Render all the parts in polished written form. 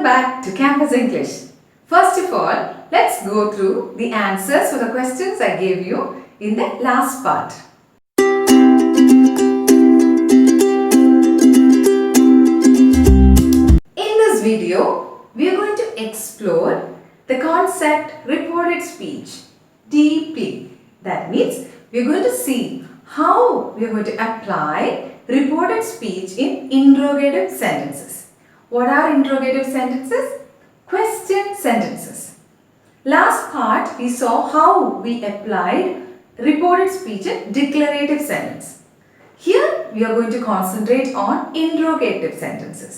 back to Campus English. First of all, let's go through the answers for the questions I gave you in the last part. In this video, we are going to explore the concept reported speech deeply. That means we are going to see how we are going to apply reported speech in interrogative sentences. What are interrogative sentences? Question sentences. Last part we saw how we applied reported speech in declarative sentence. Here we are going to concentrate on interrogative sentences.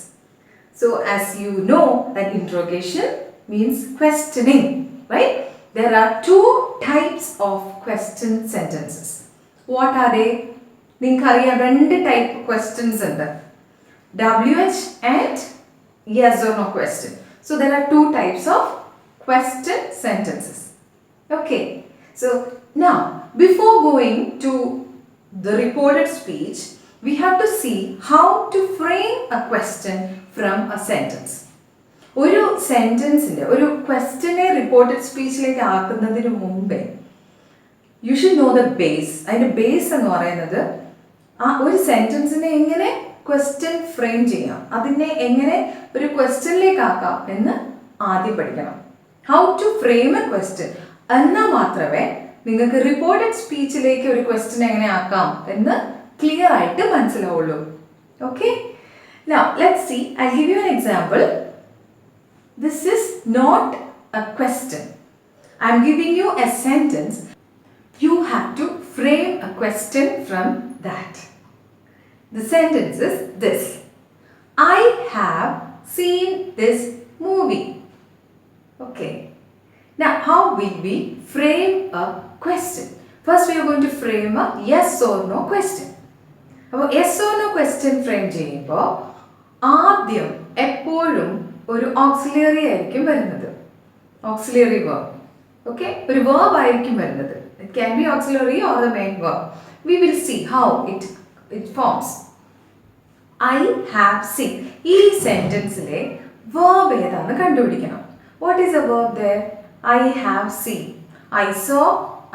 So as you know that interrogation means questioning, right? There are two types of question sentences. What are they? നിങ്ങൾക്കറിയാം രണ്ട് type questions ഉണ്ട് WH and yes or no question. So there are two types of question sentences. Okay. So now before going to the reported speech, we have to see how to frame a question from a sentence. ഒരു സെന്റൻസിന്റെ ഒരു ക്വസ്റ്റ്യനെ reported സ്പീച്ചിലേക്ക് ആക്കുന്നതിന് മുമ്പേ you should know the base. അതിന്റെ base എന്ന് പറയുന്നത് ആ ഒരു സെന്റൻസിനെ എങ്ങനെ question frame ചെയ്യാം, അതിനെ എങ്ങനെ ഒരു ക്വസ്റ്റ്യനിലേക്ക് ആക്കാം എന്ന് ആദ്യം പഠിക്കണം. How to frame a question എന്നാൽ മാത്രമേ നിങ്ങൾക്ക് റിപ്പോർട്ടഡ് സ്പീച്ചിലേക്ക് ഒരു ക്വസ്റ്റ്യൻ എങ്ങനെ ആക്കാം എന്ന് ക്ലിയർ ആയിട്ട് മനസ്സിലാവുള്ളൂ. Okay, now let's see. I give you an example. This is not a question. I'm giving you a sentence. You have to frame a question from that. The sentence is this: I have seen this movie. Okay. Now, how will we frame a question? First, we are going to frame a yes or no question. അപ്പോൾ yes or no question frame ചെയ്യുമ്പോൾ ആദ്യം എപ്പോഴും ഒരു auxiliary ആയിരിക്കും വരുന്നത്. Auxiliary verb. Okay, ഒരു verb ആയിരിക്കും വരുന്നത്. It can be auxiliary or the main verb. We will see how it forms. I have seen. ഈ സെന്റൻസിലെ verb ഏതാണെന്ന് കണ്ടുപിടിക്കണം. What is the verb there? I have seen. I saw,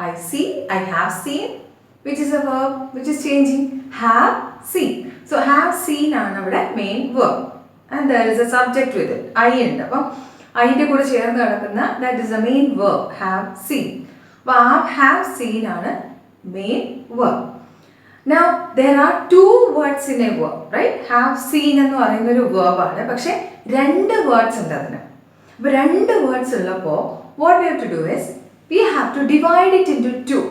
I see, I have seen. Which is a verb which is changing? Have seen. So have seen ആണ് അവിടെ main verb. And there is a subject with it. I ഉണ്ട്. അപ്പം അതിൻ്റെ കൂടെ ചേർന്ന് കിടക്കുന്ന that is the main verb. Have seen. Have seen ആണ് main verb. Now there are two words in a verb, right? Have seen എന്ന് പറയുന്ന ഒരു verb ആണ്, പക്ഷെ രണ്ട് words ഉണ്ട് അതിന്. അപ്പോൾ രണ്ട് words ഉള്ളപ്പോൾ what we have to do is we have to divide it into two.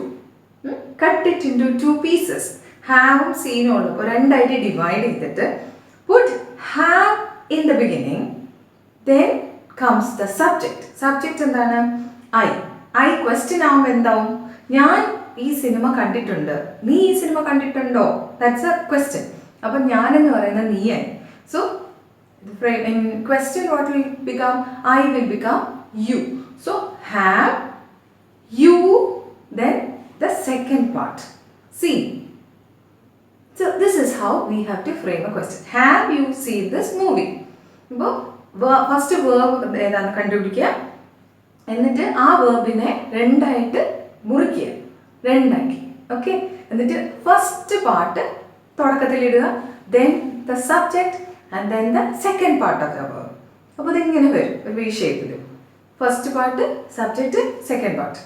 Cut it into two pieces. Have seen ഉള്ളപ്പോൾ രണ്ടായിട്ട് divide ചെയ്തിട്ട് put have in the beginning, then comes the subject. Subject എന്താണ്? I question ആവുമ്പോൾ എന്താവും? ഞാൻ ഈ cinema കണ്ടിട്ടുണ്ട്, നീ ഈ സിനിമ കണ്ടിട്ടുണ്ടോ? That's a question. അപ്പം ഞാൻ എന്ന് പറയുന്നത് നീയായി. So in question what will become? I will become you. So have you, then the second part seen. So this is how we have to frame a question. Have you seen this movie? ഇപ്പോൾ first verb ഏതാണ് കണ്ടുപിടിക്കുക, എന്നിട്ട് ആ വേർബിനെ രണ്ടായിട്ട് മുറിക്കുക, രണ്ടാക്കി. Okay, എന്നിട്ട് first part തുടക്കത്തിലിടുക, then the subject and then the second part of the verb. അപ്പോൾ ഇതിങ്ങനെ വരും ഒരു വി ഷേപ്പിൽ. First part, subject, second part.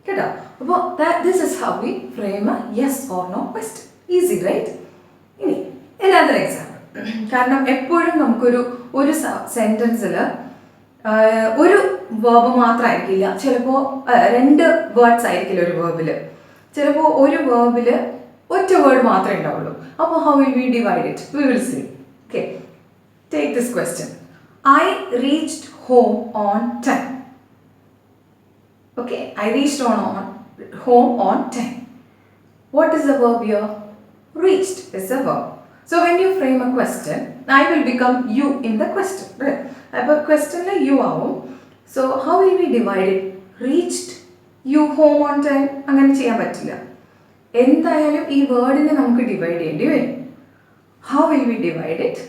കേട്ടോ? അപ്പോൾ this is how we frame a yes or no question. Easy, right? ഇനി another example. കാരണം എപ്പോഴും നമുക്കൊരു സെൻറ്റൻസിൽ ഒരു വേർബ് മാത്രമായിരിക്കില്ല, ചിലപ്പോൾ രണ്ട് വേർഡ്സ് ആയിരിക്കില്ല ഒരു വേർബിൽ, ചിലപ്പോൾ ഒരു വേർബിൽ ഒറ്റ വേർഡ് മാത്രമേ ഉണ്ടാവുള്ളൂ. അപ്പോൾ how will we divide it? We will see. Okay, take this question. I reached home on time. Okay, I reached home on time. What is the verb here? Reached is the verb. So when you frame a question, I will become you in the question, right? അപ്പോൾ ക്വസ്റ്റ്യനിൽ you ആവും. So how will we divide it? Reached, you, home on time, അങ്ങനെ ചെയ്യാൻ പറ്റില്ല. എന്തായാലും ഈ വേർഡിനെ നമുക്ക് divide ചെയ്യേണ്ടി വരും. How will we divide it?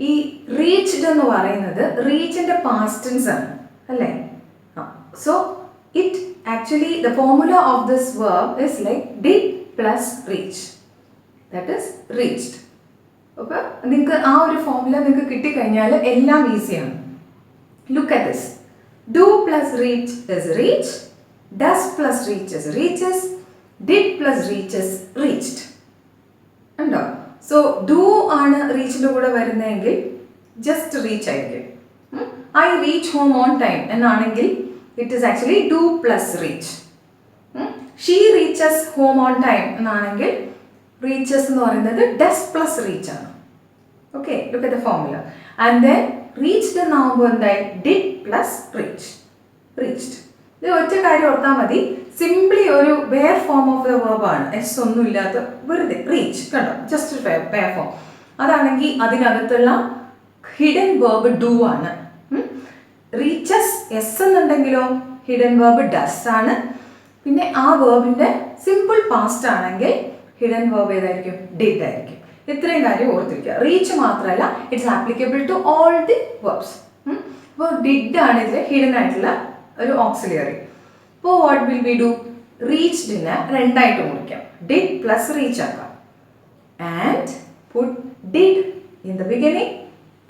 ഈ റീച്ച്ഡ് എന്ന് പറയുന്നത് റീച്ചിൻ്റെ പാസ്റ്റ് ടെൻസ് ആണ് അല്ലേ? So it actually the formula of this verb is like did plus reach, that is reached. അപ്പോൾ നിങ്ങൾക്ക് ആ ഒരു ഫോർമുല നിങ്ങൾക്ക് കിട്ടിക്കഴിഞ്ഞാൽ എല്ലാം ഈസിയാണ്. Look at this. Do plus reach is reach, does plus reaches reaches, did plus reaches reached. ഉണ്ടോ? So do ആണ് റീച്ചിൻ്റെ കൂടെ വരുന്നതെങ്കിൽ ജസ്റ്റ് റീച്ച് ആയിരിക്കും. I reach home on time എന്നാണെങ്കിൽ it is actually do plus reach. She reaches home on time എന്നാണെങ്കിൽ reaches എന്ന് പറയുന്നത് does plus reach ആണ്. Okay, look at the formula. And then reached എന്നാകുമ്പോൾ എന്തായി? Did plus reach, reached. ഇത് ഒറ്റ കാര്യം ഓർത്താൽ മതി. സിംപ്ലി ഒരു വേർ ഫോം ഓഫ് ദ വേർബാണ്, എസ് ഒന്നും ഇല്ലാത്ത വെറുതെ റീച്ച്. കണ്ടോ? Just verb form. അതാണെങ്കിൽ അതിനകത്തുള്ള ഹിഡൻ വേർബ് ഡു ആണ്. റീച്ചസ് എസ് എന്നുണ്ടെങ്കിലോ ഹിഡൻ വേർബ് ഡസ് ആണ്. പിന്നെ ആ വേർബിൻ്റെ സിമ്പിൾ പാസ്റ്റ് ആണെങ്കിൽ ഹിഡൻ വേർബ് ഏതായിരിക്കും? ഡിഡ് ആയിരിക്കും. ഇത്രയും കാര്യം ഓർത്തിരിക്കുക. റീച്ച് മാത്രമല്ല, it's applicable to all the verbs. അപ്പോൾ ഡിഡ് ആണ് ഇതിൽ ഹിഡൻ ആയിട്ടുള്ള ഒരു ഓക്സിലിയറി. ഇപ്പോൾ വാട്ട് വിൽ ബി ഡു? റീച്ച്ഡിനെ രണ്ടായിട്ട് മുറിക്കാം. ഡിഡ് പ്ലസ് റീച്ച് ആക്കാം. And put did in the beginning,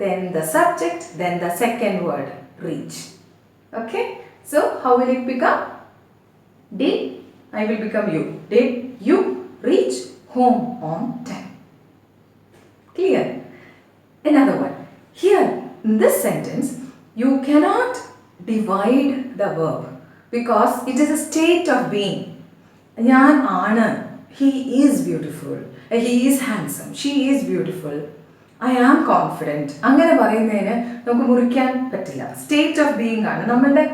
then the subject, then the second word, reach. Okay? So, how will it become? Did, I will become you. Did you reach home on time? Clear? Another one. Here, in this sentence, you cannot divide the verb because it is a state of being. ഞാൻ ആണ്, he is beautiful, he is handsome, she is beautiful, I am confident. അങ്ങനെ പറയുന്നതിന് നമുക്ക് മുറിക്കാൻ പറ്റില്ല. State of being ആണ്, നമ്മളുടെ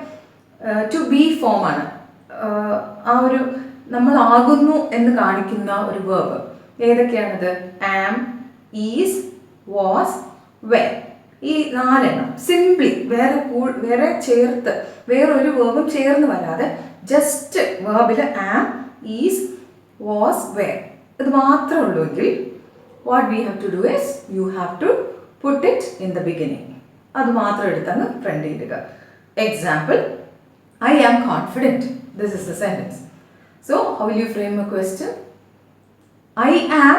to B form ആണ്. ആ ഒരു നമ്മൾ ആകുന്നു എന്ന് കാണിക്കുന്ന ഒരു വേർബ് ഏതൊക്കെയാണത്? Am, is, was, were. ഈ നാലെണ്ണം സിംപ്ലി വേറെ ചേർത്ത് വേറൊരു വേർബും ചേർന്ന് വരാതെ ജസ്റ്റ് വേർബിൽ ആം, ഈസ്, വാസ്, വെർ ഇത് മാത്രമേ ഉള്ളൂ എങ്കിൽ what we have to do is you have to put it in the beginning. അത് മാത്രം എടുത്തങ്ങ് ഫ്രണ്ട് ഇടുക. Example, I am confident. This is the sentence. So how will you frame a question? I am,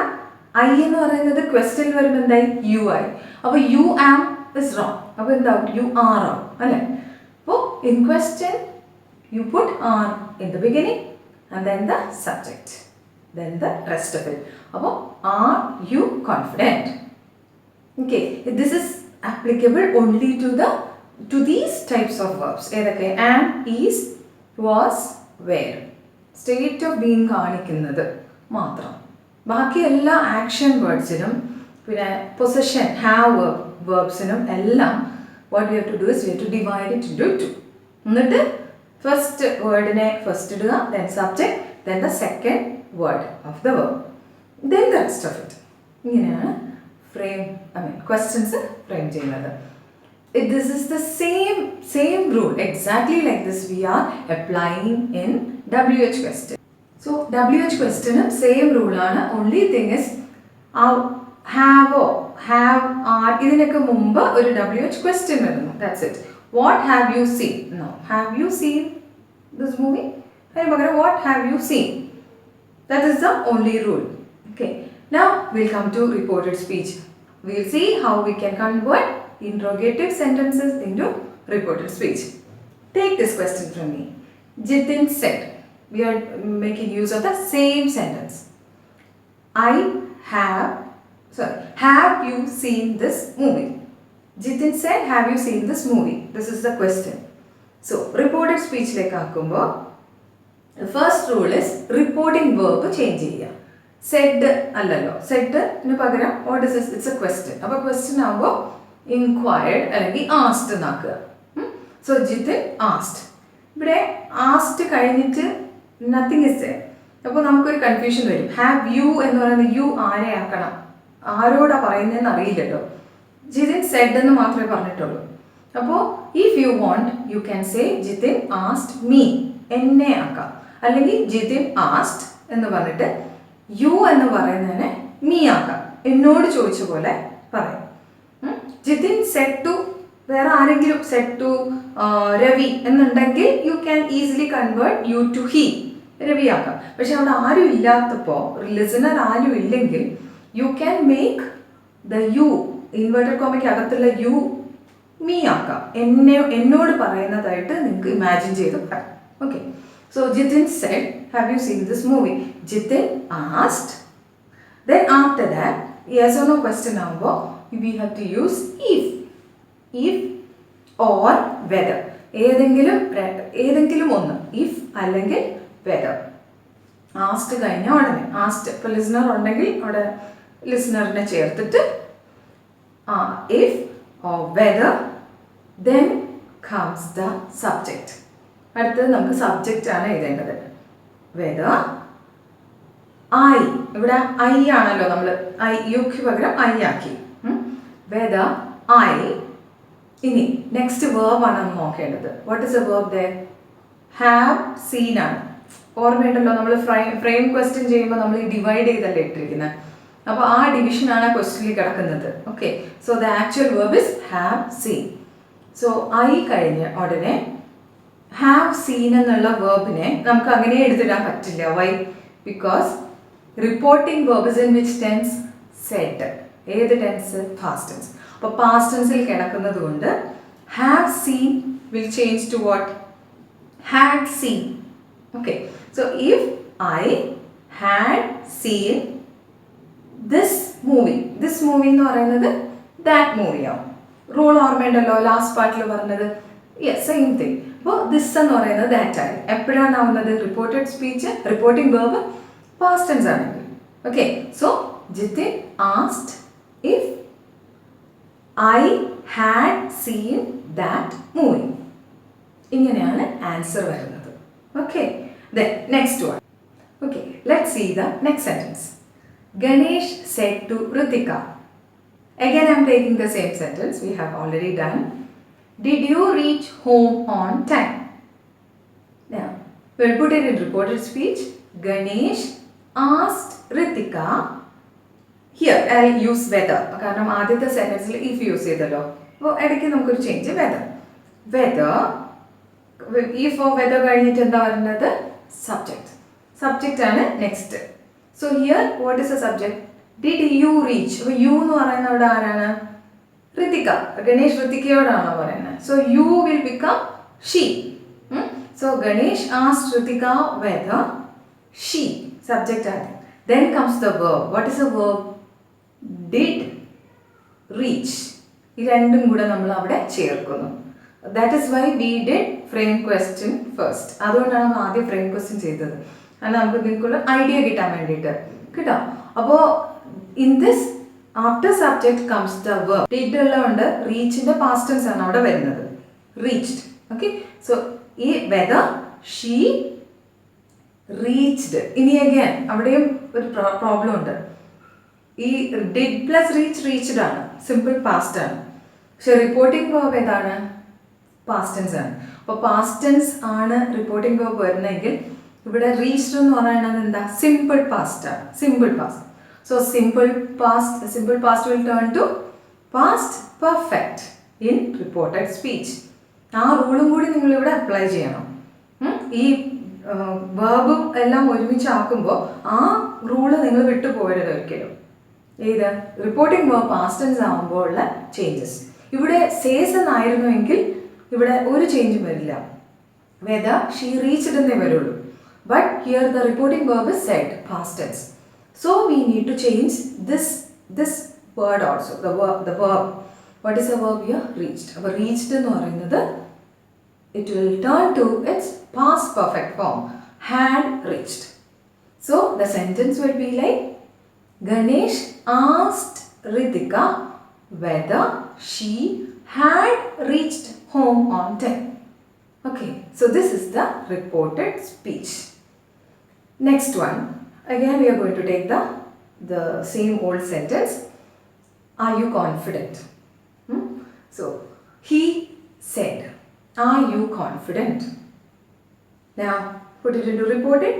I എന്ന് പറയുന്നത് question വരുമ്പോൾ എന്തായി? U ആയി. അപ്പോൾ you am is wrong. അപ്പോൾ എന്താവും? യു ആർ ആവും അല്ലേ? അപ്പോൾ in question you put are in the beginning and then the subject, then the rest of it. Appo, are you confident? Okay, this is applicable only to these types of verbs. Edakke? Am, is, was, were. State of being കാണിക്കുന്നത് മാത്രം. ബാക്കി എല്ലാ action വേർഡ്സിനും പിന്നെ possession, have വേർബ്സിനും എല്ലാം what we have to do is we have to divide it into two. എന്നിട്ട് first വേർഡിനെ first ഇടുക, then subject, then the second word of the verb, then the rest of it. ഇങ്ങനെയാണ് questions frame ചെയ്യുന്നത്. This is the same rule, exactly like this we are applying in WH question. So WH question same rule ആണ്. Only thing is have, are ഇതിനൊക്കെ മുമ്പ് ഒരു WH question വരുന്നു. That's it. What have you seen? No, have you seen this movie? അതിന് പകരം what have you seen? That is the only rule. Okay. Now we'll come to reported speech. We'll see how we can convert interrogative sentences into reported speech. Take this question from me. Jitin said. We are making use of the same sentence. Have you seen this movie? Jitin said, have you seen this movie? This is the question. So reported speech like ആക്കുമ്പോൾ the first rule is reporting verb change ചെയ്യുക. said അല്ലല്ലോ, said ന് പകരം what is this? It's a question. അപ്പോൾ question ആകുമ്പോൾ inquired അല്ലെങ്കിൽ asked എന്നാക്കുക. So Jitin asked. ഇവിടെ asked കഴിഞ്ഞിട്ട് nothing is there. അപ്പോൾ നമുക്കൊരു കൺഫ്യൂഷൻ വരും. have you എന്ന് പറയുന്നത് you ആരെ ആക്കണം, ആരോടാ പറയുന്നതെന്ന് അറിയില്ലല്ലോ. Jitin said എന്ന് മാത്രമേ പറഞ്ഞിട്ടുള്ളൂ. അപ്പോൾ if you want you can say Jitin asked me, എന്നെ ആക്കാം. അല്ലെങ്കിൽ ജിതിൻ ആസ്റ്റ് എന്ന് പറഞ്ഞിട്ട് യു എന്ന് പറയുന്നതിനെ മീ ആക്കാം, എന്നോട് ചോദിച്ച പോലെ പറയും. ജിതിൻ സെഡ് ടു വേറെ ആരെങ്കിലും സെഡ് ടു രവി എന്നുണ്ടെങ്കിൽ you can easily convert you to he, Ravi ആക്കാം. പക്ഷെ അവിടെ ആരും ഇല്ലാത്തപ്പോൾ, ലിസണർ ആരും ഇല്ലെങ്കിൽ you can make the you, inverted കോമയ്ക്ക് അകത്തുള്ള യു മീ ആക്കാം. എന്നോട് പറയുന്നതായിട്ട് നിങ്ങൾക്ക് ഇമാജിൻ ചെയ്ത് പറയാം. Okay, so Jithin said have you seen this movie? Jithin asked. Then after that, yes or no question ആകുമ്പോൾ we have to use if or whether. ഏതെങ്കിലും ഒന്ന്, if അല്ലെങ്കിൽ whether. ആസ്റ്റ് കഴിഞ്ഞ ഉടനെ, ആസ്റ്റ് ഇപ്പോൾ ലിസണർ ഉണ്ടെങ്കിൽ അവിടെ ലിസണറിനെ ചേർത്തിട്ട് if or whether, then comes the subject. അടുത്തത് നമുക്ക് സബ്ജക്റ്റ് ആണ് എഴുതേണ്ടത്. whether I, ഇവിടെ ഐ ആണല്ലോ, നമ്മൾ യുക്ക് പകരം ഐ ആക്കി. whether I, ഇനി നെക്സ്റ്റ് വേർബ് ആണ് നമ്മൾ നോക്കേണ്ടത്. What is A verb they? Have seen ആണ്. ഓർമ്മയുണ്ടല്ലോ, നമ്മൾ ഫ്രെയിം ക്വസ്റ്റ്യൻ ചെയ്യുമ്പോൾ നമ്മൾ ഡിവൈഡ് ചെയ്തല്ലേ ഇട്ടിരിക്കുന്നത്. അപ്പോൾ ആ ഡിവിഷനാണ് ക്വസ്റ്റ്യനിൽ കിടക്കുന്നത്. Okay, so the actual verb is have seen. So I കഴിഞ്ഞ് ഉടനെ ഹാവ് സീൻ എന്നുള്ള വേർബിനെ നമുക്ക് അങ്ങനെ എഴുതിടാൻ പറ്റില്ല. Why? Because reporting verb is in which tense? Said. ഏത് ടെൻസ്? Past tense. അപ്പോൾ പാസ്റ്റ് ടെൻസിൽ കിടക്കുന്നത് കൊണ്ട് have seen will change to what? Had seen. Okay, so if I had seen this movie എന്ന് പറയുന്നത് ദാറ്റ് മൂവി ആവും. Rule ഓർമ്മയുണ്ടല്ലോ last പാർട്ടിൽ പറഞ്ഞത്? Yes, same thing. അപ്പോൾ ദിസ് എന്ന് പറയുന്നത് ദാറ്റ് ആയി. എപ്പോഴാണ് ആവുന്നത്? Reported speech, reporting verb past tense ആണെങ്കിൽ. Okay, so Jithin asked if I had seen that movie. ഇങ്ങനെയാണ് ആൻസർ വരുന്നത്. Okay, then next one. Okay, let's see the next sentence. Ganesh said to Ritika. Again I am taking the same sentence we have already done. Did you reach home on time? Now we will put it in reported speech. Ganesh asked Ritika. Here I will use whether. കാരണം ആദ്യത്തെ സെന്റൻസിൽ if use ചെയ്തല്ലോ. അപ്പോൾ ഇടയ്ക്ക് നമുക്കൊരു change whether if or whether കഴിഞ്ഞിട്ട് എന്താ പറയുന്നത്? Subject ആണ് next. So here what is the subject? Did you reach? അപ്പോൾ you എന്ന് പറയുന്ന അവിടെ ആരാണ്? ഋതിക. ഗണേഷ് ഋതികയോടാണോ പറയുന്നത്? So you will become she. So Ganesh asked Ritika whether she, subject ആണ്. Then comes the verb. What is the verb? Did reach. ഈ രണ്ടും കൂടെ നമ്മൾ അവിടെ ചേർക്കുന്നു. That is why we did frame question first. അതുകൊണ്ടാണ് നമ്മൾ ആദ്യം ഫ്രെയിം ക്വസ്റ്റ്യൻ ചെയ്തത്. അത് നമുക്ക് നിങ്ങൾക്കുള്ള ഐഡിയ കിട്ടാൻ വേണ്ടിയിട്ട് കേട്ടോ. അപ്പോൾ in this after subject comes the verb. Did ഉള്ളതുകൊണ്ട് റീച്ചിന്റെ പാസ്റ്റ് ടെൻസ് ആണ് അവിടെ വരുന്നത്. റീച്ച്ഡ്. ഓക്കെ, സോ ഈ വെദർ ഷീ റീച്ച്ഡ്. ഇനി അഗൈൻ അവിടെയും ഒരു പ്രോബ്ലം ഉണ്ട്. ഈ ഡിഡ് പ്ലസ് റീച്ച്ഡ് ആണ്, സിമ്പിൾ പാസ്റ്റ് ആണ്. പക്ഷെ റിപ്പോർട്ടിംഗ് വേർബ് ഏതാണ്? പാസ്റ്റ് ടെൻസ് ആണ്. അപ്പോൾ പാസ്റ്റ് ടെൻസ് ആണ് റിപ്പോർട്ടിംഗ് വേർബ് വരുന്നതെങ്കിൽ ഇവിടെ റീച്ച്ഡ് എന്ന് പറയുന്നത് എന്താ? സിമ്പിൾ പാസ്റ്റ് ആണ്. Simple past. So simple past will turn to past perfect in reported speech. ആ റൂളും കൂടി നിങ്ങൾ ഇവിടെ അപ്ലൈ ചെയ്യണം. ഈ വേർബും എല്ലാം ഒരുമിച്ച് ആക്കുമ്പോൾ ആ റൂള് നിങ്ങൾ വിട്ടുപോകരുത് ഒരിക്കലും. ഏത്? റിപ്പോർട്ടിംഗ് വേർബ് പാസ്റ്റ് ടെൻസ് ആകുമ്പോൾ ഉള്ള ചേഞ്ചസ്. ഇവിടെ സേസ് എന്നായിരുന്നുവെങ്കിൽ ഇവിടെ ഒരു ചേഞ്ചും വരില്ല. whether she reached എന്നേ വരുള്ളൂ. But here the reporting verb is said, past tense. So we need to change this word also, the verb. What is the verb here? Reached. But reached എന്ന് പറയുന്നത് it will turn to its past perfect form, had reached. So the sentence will be like, Ganesh asked Ritika whether she had reached home on time. Okay, so this is the reported speech. Next one, again we are going to take the same old sentence. Are you confident? So he said, are you confident? Now put it into reported.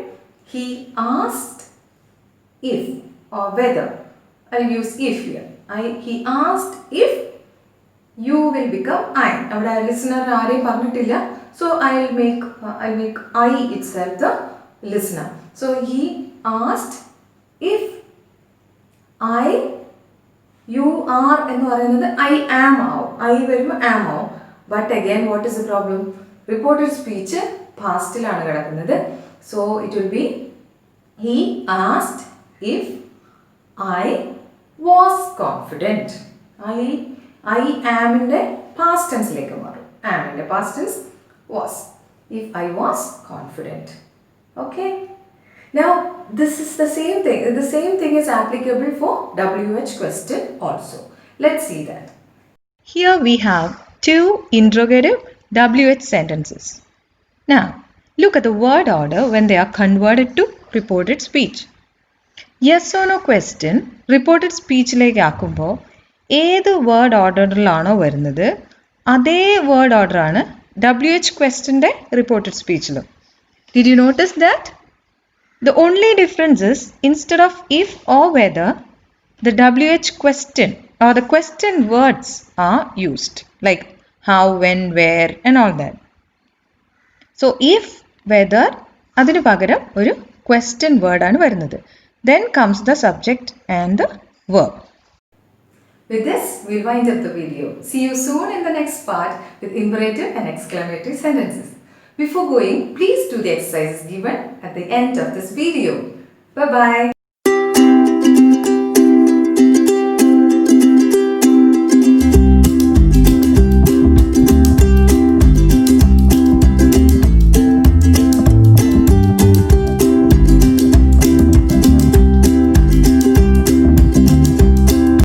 He asked if or whether. I'll use if here. He asked if you will become I. അവിടെ listener ആരെയും പറഞ്ഞിട്ടില്ല. So I'll make I itself the listener. So he asked if I, you are എന്ന് പറയുന്നത് I am ആവും. I വരുമ്പോൾ am ആവും. But again, what is the problem? Reported speech പാസ്റ്റിലാണ് കിടക്കുന്നത്. So it will be he asked if I was confident. I am ന്റെ past tense ലേക്ക് മാറും. Am ന്റെ past tense was. If I was confident. Okay. Now this is the same thing. The same thing is applicable for WH question also. Let's see that. Here we have two interrogative WH sentences. Now, look at the word order when they are converted to reported speech. Yes or no question reported speechിലേക്ക് ആക്കുമ്പോൾ ഏത് word ഓർഡറിലാണോ വരുന്നത് അതേ word ഓർഡറാണ് WH questionന്റെ reported speechിലും. Did you notice that? The only difference is instead of if or whether, the WH question or the question words are used like how, when, where and all that. So if, whether അതിനു പകരം ഒരു question word ആണ് വരുന്നത്. Then comes the subject and the verb. With this, we'll wind up the video. See you soon in the next part with imperative and exclamatory sentences. Before going, please do the exercises given at the end of this video. Bye-bye.